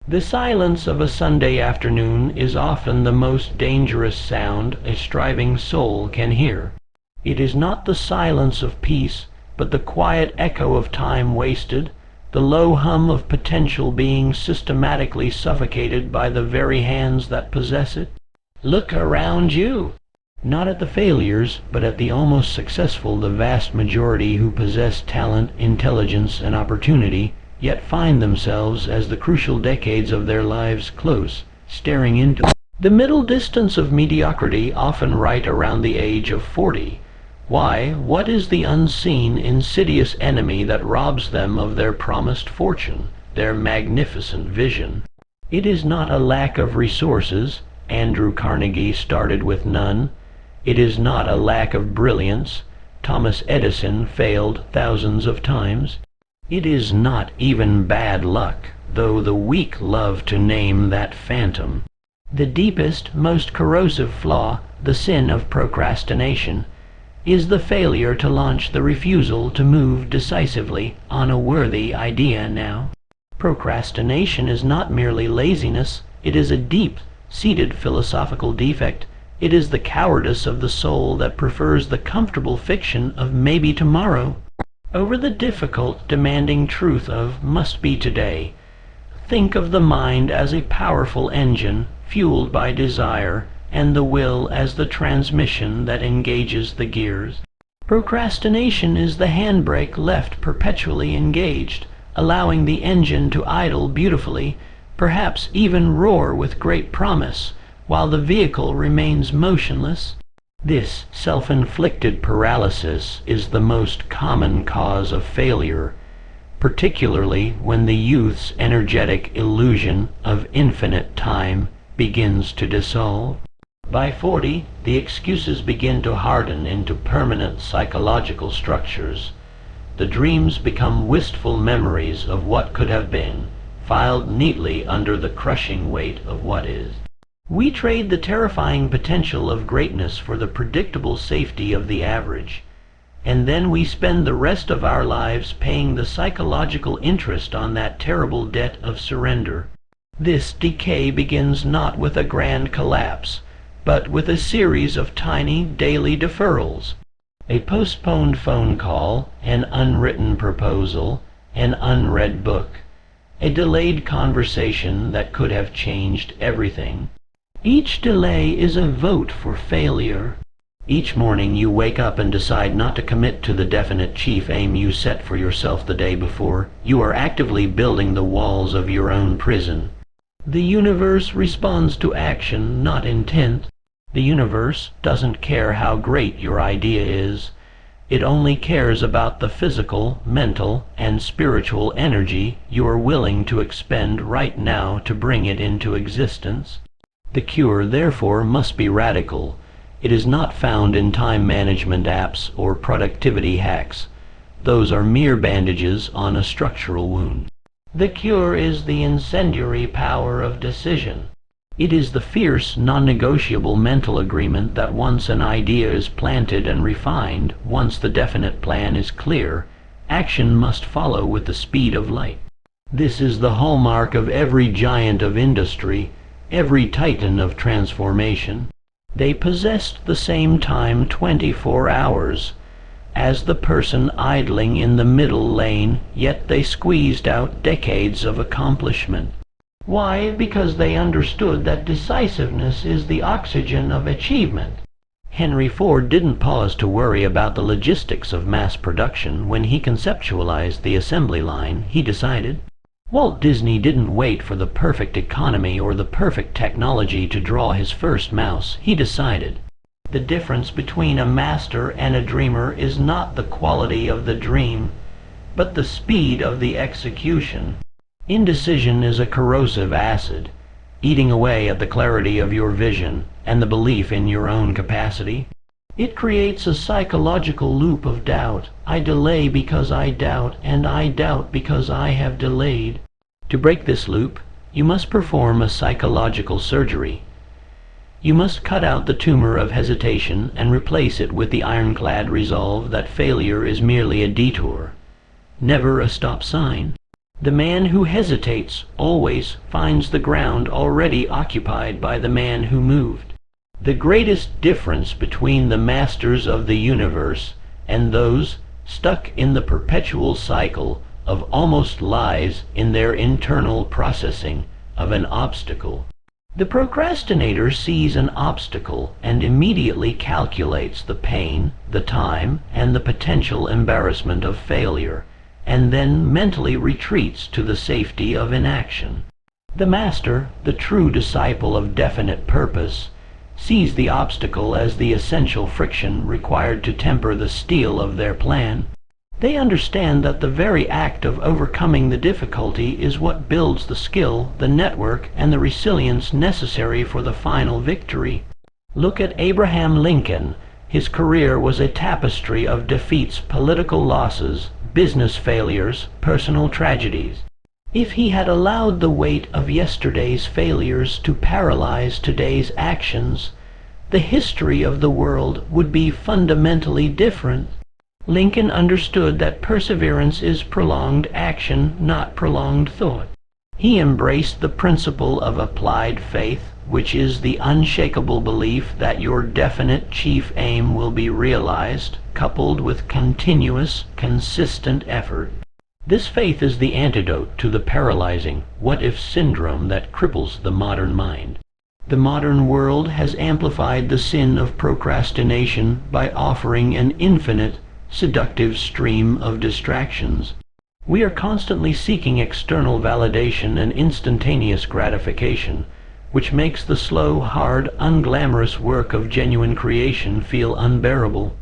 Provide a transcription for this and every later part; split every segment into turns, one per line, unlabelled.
The silence of a Sunday afternoon is often the most dangerous sound a striving soul can hear. It is not the silence of peace, but the quiet echo of time wasted, the low hum of potential being systematically suffocated by the very hands that possess it. Look around you. Not at the failures, but at the almost successful, the vast majority who possess talent, intelligence, and opportunity, yet find themselves, as the crucial decades of their lives close, staring into the middle distance of mediocrity, often right around the age of 40. Why, what is the unseen, insidious enemy that robs them of their promised fortune, their magnificent vision? It is not a lack of resources. Andrew Carnegie started with none. It is not a lack of brilliance. Thomas Edison failed thousands of times. It is not even bad luck, though the weak love to name that phantom. The deepest, most corrosive flaw, the sin of procrastination, is the failure to launch, the refusal to move decisively on a worthy idea now. Procrastination is not merely laziness, it is a deep-seated philosophical defect. It is the cowardice of the soul that prefers the comfortable fiction of maybe tomorrow over the difficult, demanding truth of must be today. Think of the mind as a powerful engine fueled by desire, and the will as the transmission that engages the gears. Procrastination is the handbrake left perpetually engaged, allowing the engine to idle beautifully, perhaps even roar with great promise, while the vehicle remains motionless. This self-inflicted paralysis is the most common cause of failure, particularly when the youth's energetic illusion of infinite time begins to dissolve. By 40, the excuses begin to harden into permanent psychological structures. The dreams become wistful memories of what could have been, filed neatly under the crushing weight of what is. We trade the terrifying potential of greatness for the predictable safety of the average, and then we spend the rest of our lives paying the psychological interest on that terrible debt of surrender. This decay begins not with a grand collapse, but with a series of tiny daily deferrals. A postponed phone call, an unwritten proposal, an unread book, a delayed conversation that could have changed everything. Each delay is a vote for failure. Each morning you wake up and decide not to commit to the definite chief aim you set for yourself the day before. You are actively building the walls of your own prison. The universe responds to action, not intent. The universe doesn't care how great your idea is. It only cares about the physical, mental, and spiritual energy you are willing to expend right now to bring it into existence. The cure, therefore, must be radical. It is not found in time management apps or productivity hacks. Those are mere bandages on a structural wound. The cure is the incendiary power of decision. It is the fierce, non-negotiable mental agreement that once an idea is planted and refined, once the definite plan is clear, action must follow with the speed of light. This is the hallmark of every giant of industry, every titan of transformation. They possessed the same time 24 hours as the person idling in the middle lane, yet they squeezed out decades of accomplishment. Why? Because they understood that decisiveness is the oxygen of achievement. Henry Ford didn't pause to worry about the logistics of mass production when he conceptualized the assembly line. He decided. Walt Disney didn't wait for the perfect economy or the perfect technology to draw his first mouse. He decided. The difference between a master and a dreamer is not the quality of the dream, but the speed of the execution. Indecision is a corrosive acid, eating away at the clarity of your vision and the belief in your own capacity. It creates a psychological loop of doubt. I delay because I doubt, and I doubt because I have delayed. To break this loop, you must perform a psychological surgery. You must cut out the tumor of hesitation and replace it with the ironclad resolve that failure is merely a detour, never a stop sign. The man who hesitates always finds the ground already occupied by the man who moved. The greatest difference between the masters of the universe and those stuck in the perpetual cycle of almost lies in their internal processing of an obstacle. The procrastinator sees an obstacle and immediately calculates the pain, the time, and the potential embarrassment of failure, and then mentally retreats to the safety of inaction. The master, the true disciple of definite purpose, sees the obstacle as the essential friction required to temper the steel of their plan. They understand that the very act of overcoming the difficulty is what builds the skill, the network, and the resilience necessary for the final victory. Look at Abraham Lincoln. His career was a tapestry of defeats, political losses, business failures, personal tragedies. If he had allowed the weight of yesterday's failures to paralyze today's actions, the history of the world would be fundamentally different. Lincoln understood that perseverance is prolonged action, not prolonged thought. He embraced the principle of applied faith, which is the unshakable belief that your definite chief aim will be realized, coupled with continuous, consistent effort. This faith is the antidote to the paralyzing what-if syndrome that cripples the modern mind. The modern world has amplified the sin of procrastination by offering an infinite, seductive stream of distractions. We are constantly seeking external validation and instantaneous gratification, which makes the slow, hard, unglamorous work of genuine creation feel unbearable.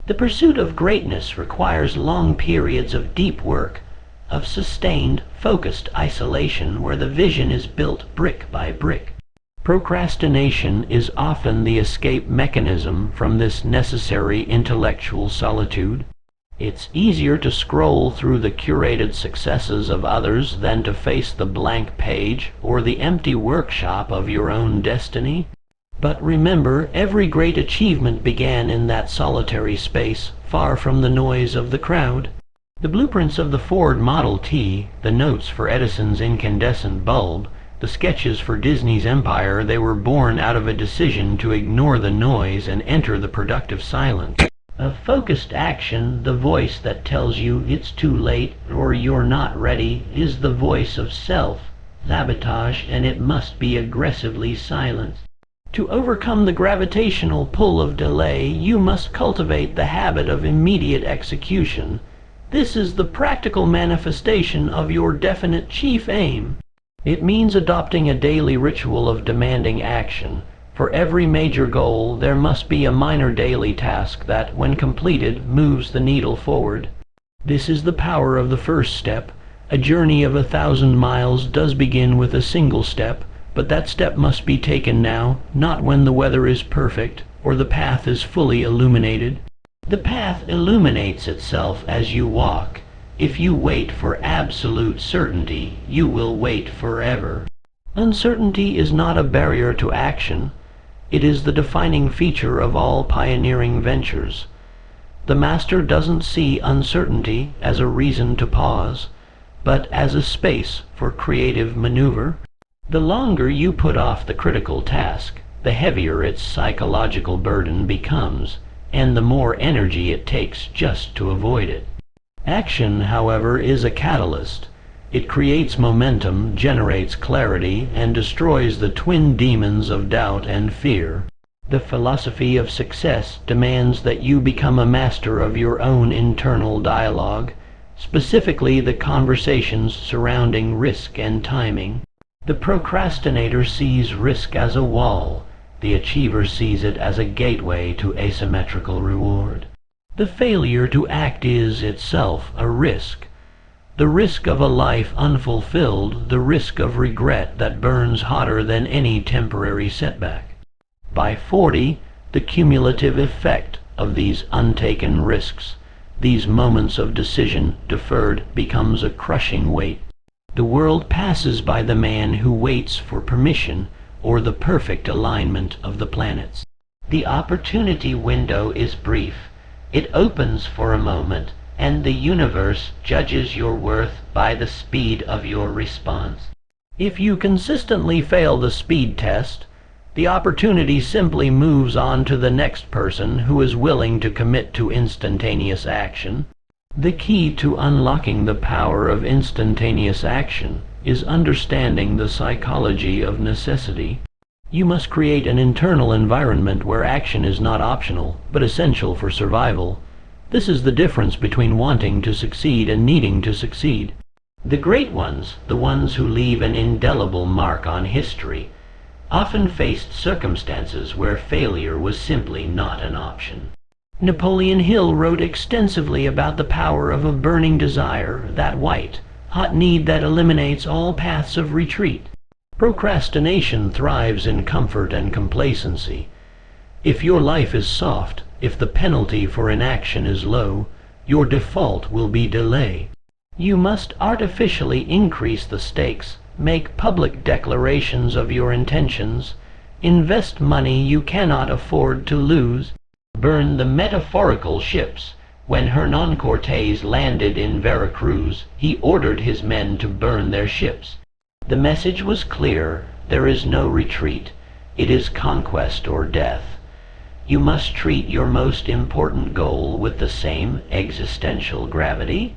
The pursuit of greatness requires long periods of deep work, of sustained, focused isolation where the vision is built brick by brick. Procrastination is often the escape mechanism from this necessary intellectual solitude. It's easier to scroll through the curated successes of others than to face the blank page or the empty workshop of your own destiny. But remember, every great achievement began in that solitary space, far from the noise of the crowd. The blueprints of the Ford Model T, the notes for Edison's incandescent bulb, the sketches for Disney's empire, they were born out of a decision to ignore the noise and enter the productive silence. Of focused action, the voice that tells you it's too late or you're not ready is the voice of self-sabotage, and it must be aggressively silenced. To overcome the gravitational pull of delay, you must cultivate the habit of immediate execution. This is the practical manifestation of your definite chief aim. It means adopting a daily ritual of demanding action. For every major goal, there must be a minor daily task that, when completed, moves the needle forward. This is the power of the first step. A journey of 1,000 miles does begin with a single step, but that step must be taken now, not when the weather is perfect or the path is fully illuminated. The path illuminates itself as you walk. If you wait for absolute certainty, you will wait forever. Uncertainty is not a barrier to action. It is the defining feature of all pioneering ventures. The master doesn't see uncertainty as a reason to pause, but as a space for creative maneuver. The longer you put off the critical task, the heavier its psychological burden becomes, and the more energy it takes just to avoid it. Action, however, is a catalyst. It creates momentum, generates clarity, and destroys the twin demons of doubt and fear. The philosophy of success demands that you become a master of your own internal dialogue, specifically the conversations surrounding risk and timing. The procrastinator sees risk as a wall. The achiever sees it as a gateway to asymmetrical reward. The failure to act is itself a risk. The risk of a life unfulfilled, the risk of regret that burns hotter than any temporary setback. By 40, the cumulative effect of these untaken risks, these moments of decision deferred, becomes a crushing weight. The world passes by the man who waits for permission or the perfect alignment of the planets. The opportunity window is brief. It opens for a moment, and the universe judges your worth by the speed of your response. If you consistently fail the speed test, the opportunity simply moves on to the next person who is willing to commit to instantaneous action. The key to unlocking the power of instantaneous action is understanding the psychology of necessity. You must create an internal environment where action is not optional, but essential for survival. This is the difference between wanting to succeed and needing to succeed. The great ones, the ones who leave an indelible mark on history, often faced circumstances where failure was simply not an option. Napoleon Hill wrote extensively about the power of a burning desire, that white, hot need that eliminates all paths of retreat. Procrastination thrives in comfort and complacency. If your life is soft, if the penalty for inaction is low, your default will be delay. You must artificially increase the stakes, make public declarations of your intentions, invest money you cannot afford to lose, burn the metaphorical ships. When Hernan Cortés landed in Veracruz, he ordered his men to burn their ships. The message was clear: there is no retreat. It is conquest or death. You must treat your most important goal with the same existential gravity.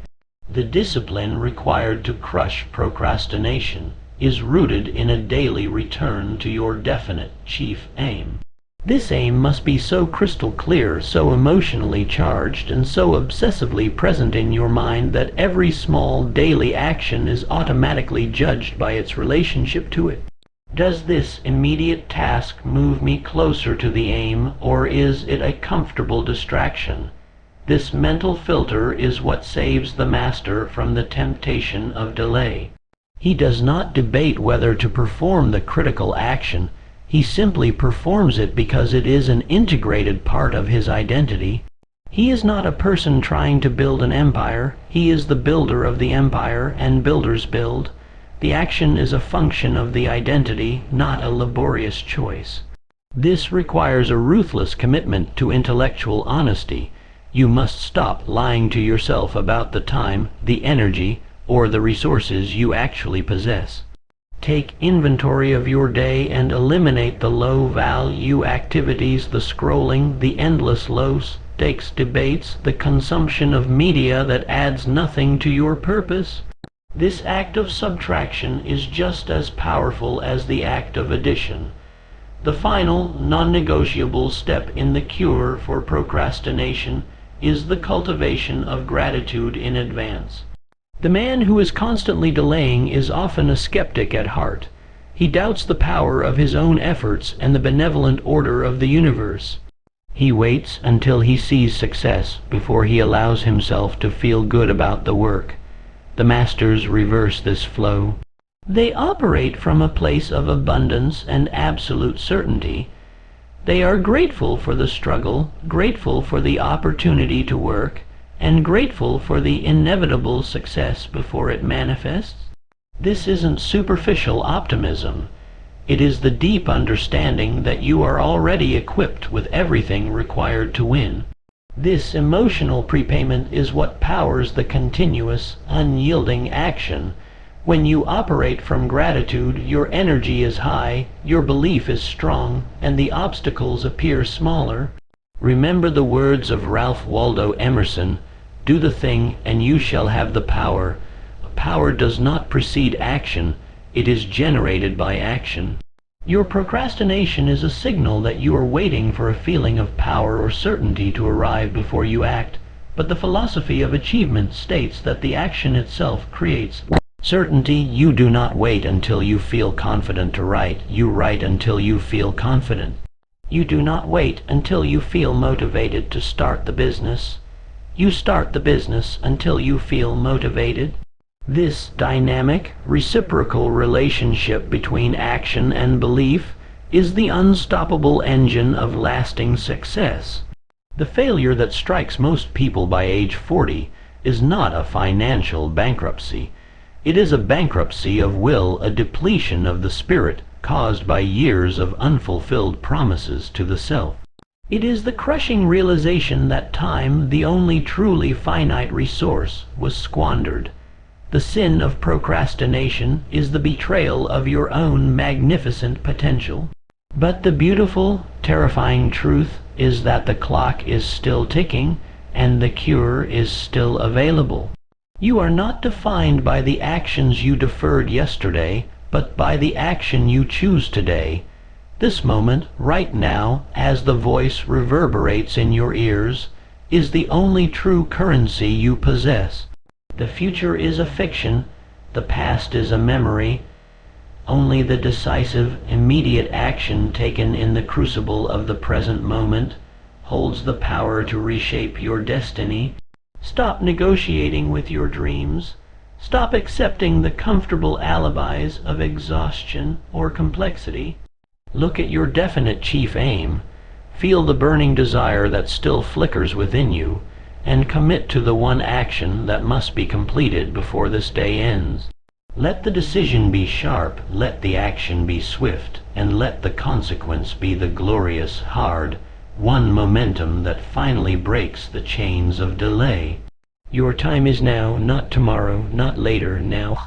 The discipline required to crush procrastination is rooted in a daily return to your definite chief aim. This aim must be so crystal clear, so emotionally charged, and so obsessively present in your mind that every small daily action is automatically judged by its relationship to it. Does this immediate task move me closer to the aim, or is it a comfortable distraction? This mental filter is what saves the master from the temptation of delay. He does not debate whether to perform the critical action. He simply performs it because it is an integrated part of his identity. He is not a person trying to build an empire. He is the builder of the empire, and builders build. The action is a function of the identity, not a laborious choice. This requires a ruthless commitment to intellectual honesty. You must stop lying to yourself about the time, the energy, or the resources you actually possess. Take inventory of your day and eliminate the low-value activities, the scrolling, the endless low-stakes debates, the consumption of media that adds nothing to your purpose. This act of subtraction is just as powerful as the act of addition. The final, non-negotiable step in the cure for procrastination is the cultivation of gratitude in advance. The man who is constantly delaying is often a skeptic at heart. He doubts the power of his own efforts and the benevolent order of the universe. He waits until he sees success before he allows himself to feel good about the work. The masters reverse this flow. They operate from a place of abundance and absolute certainty. They are grateful for the struggle, grateful for the opportunity to work, and grateful for the inevitable success before it manifests. This isn't superficial optimism. It is the deep understanding that you are already equipped with everything required to win. This emotional prepayment is what powers the continuous, unyielding action. When you operate from gratitude, your energy is high, your belief is strong, and the obstacles appear smaller. Remember the words of Ralph Waldo Emerson: "Do the thing, and you shall have the power." Power does not precede action, it is generated by action. Your procrastination is a signal that you are waiting for a feeling of power or certainty to arrive before you act, but the philosophy of achievement states that the action itself creates certainty. You do not wait until you feel confident to write. You write until you feel confident. You do not wait until you feel motivated to start the business. You start the business until you feel motivated. This dynamic, reciprocal relationship between action and belief is the unstoppable engine of lasting success. The failure that strikes most people by age 40 is not a financial bankruptcy. It is a bankruptcy of will, a depletion of the spirit caused by years of unfulfilled promises to the self. It is the crushing realization that time, the only truly finite resource, was squandered. The sin of procrastination is the betrayal of your own magnificent potential. But the beautiful, terrifying truth is that the clock is still ticking and the cure is still available. You are not defined by the actions you deferred yesterday, but by the action you choose today. This moment, right now, as the voice reverberates in your ears, is the only true currency you possess. The future is a fiction, the past is a memory. Only the decisive, immediate action taken in the crucible of the present moment holds the power to reshape your destiny. Stop negotiating with your dreams. Stop accepting the comfortable alibis of exhaustion or complexity. Look at your definite chief aim. Feel the burning desire that still flickers within you, and commit to the one action that must be completed before this day ends. Let the decision be sharp, let the action be swift, and let the consequence be the glorious, hard, one momentum that finally breaks the chains of delay. Your time is now, not tomorrow, not later, now.